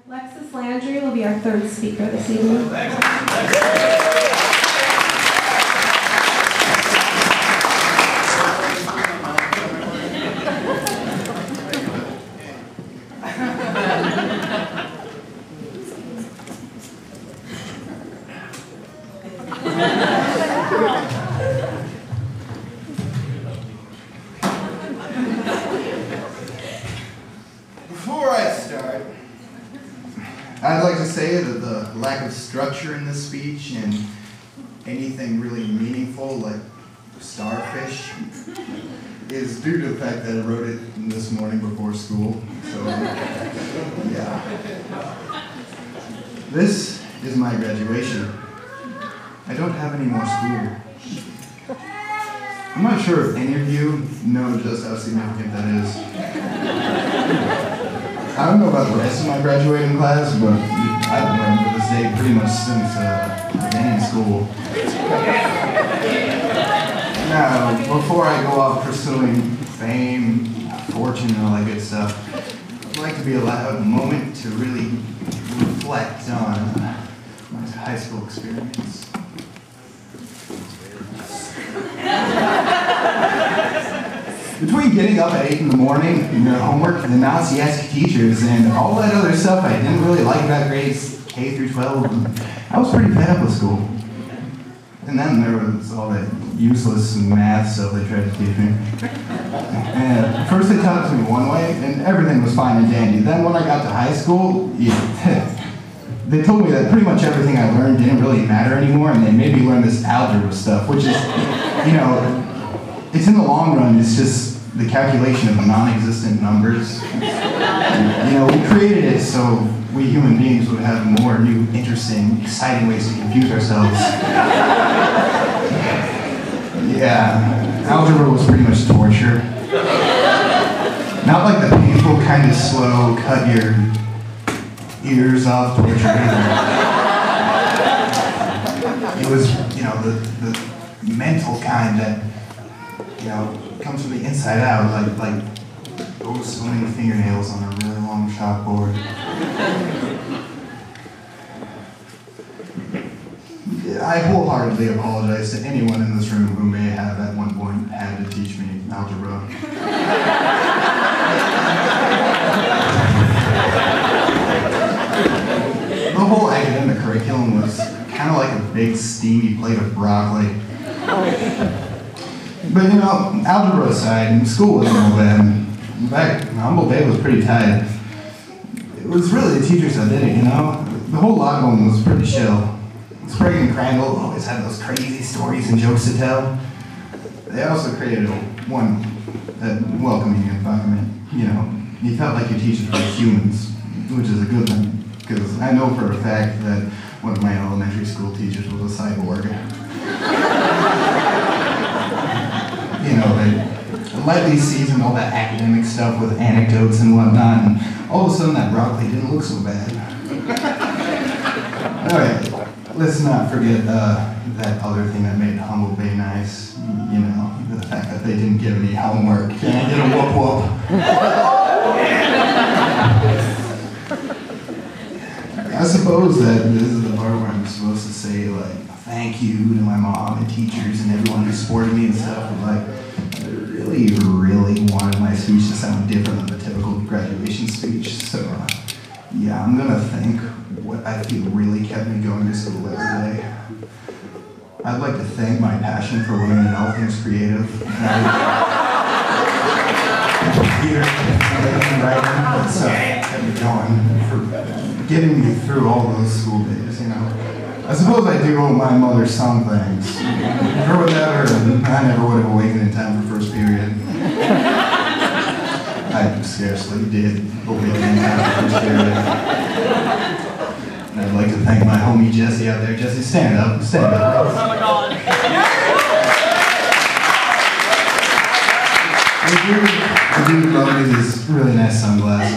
Lexus Landry will be our third speaker this evening. Before I start, I'd like to say that the lack of structure in this speech and anything really meaningful like starfish is due to the fact that I wrote it this morning before school. So, yeah. This is my graduation. I don't have any more school. I'm not sure if any of you know just how significant that is. I don't know about the rest of my graduating class, but I've been waiting for this day pretty much since beginning school. Now, before I go off pursuing fame, fortune, and all that good stuff, I'd like to be allowed a moment to really reflect on my high school experience. Between getting up at 8 in the morning, homework, the Nazi-esque teachers, and all that other stuff I didn't really like about grades K through 12, I was pretty fed up with school. And then there was all that useless math stuff they tried to teach me. And first they taught it to me one way, and everything was fine and dandy. Then when I got to high school, they told me that pretty much everything I learned didn't really matter anymore, and they made me learn this algebra stuff, which is, it's in the long run, it's just the calculation of non-existent numbers. We created it so we human beings would have more new, interesting, exciting ways to confuse ourselves. Yeah, algebra was pretty much torture. Not like the painful, kind of slow, cut your ears off torture either. It was, the mental kind that comes from the inside out, like so many fingernails on a really long chalkboard. I wholeheartedly apologize to anyone in this room who may have at one point had to teach me algebra. The whole academic curriculum was kind of like a big steamy plate of broccoli. But algebra aside, school wasn't all bad. In fact, Humble Bay was pretty tight. It was really the teachers that did it, The whole lot of them was pretty chill. Sprague and Crandall always had those crazy stories and jokes to tell. They also created one welcoming environment. You felt like your teachers were humans, which is a good thing. Because I know for a fact that one of my elementary school teachers was a cyborg. They lightly seasoned all that academic stuff with anecdotes and whatnot, and all of a sudden that broccoli didn't look so bad. Alright, let's not forget that other thing that made Humble Bay nice. The fact that they didn't give any homework. Can I get a whoop whoop? I suppose that this is the part where I'm supposed to say, thank you to my mom and teachers and everyone who supported me and stuff, but I really wanted my speech to sound different than the typical graduation speech, so yeah, I'm gonna thank what I feel really kept me going to school every day. I'd like to thank my passion for women and all things creative. Peter, and writing, that's kept me going for getting me through all those school days, I suppose I do owe my mother some things. Or whatever, I never would have awakened in time for first period. I scarcely did awaken in time for first period. And I'd like to thank my homie Jesse out there. Jesse, stand up, stand up. Oh my God. I do love me these really nice sunglasses.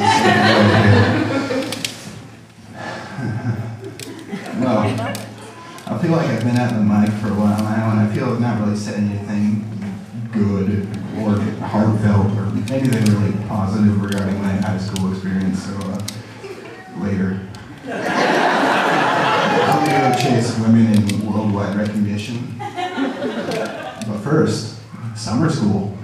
Well, I feel like I've been at the mic for a while now, and I feel I've not really said anything good or heartfelt or anything really positive regarding my high school experience. So later. I'm gonna go chase women in worldwide recognition. But first, summer school.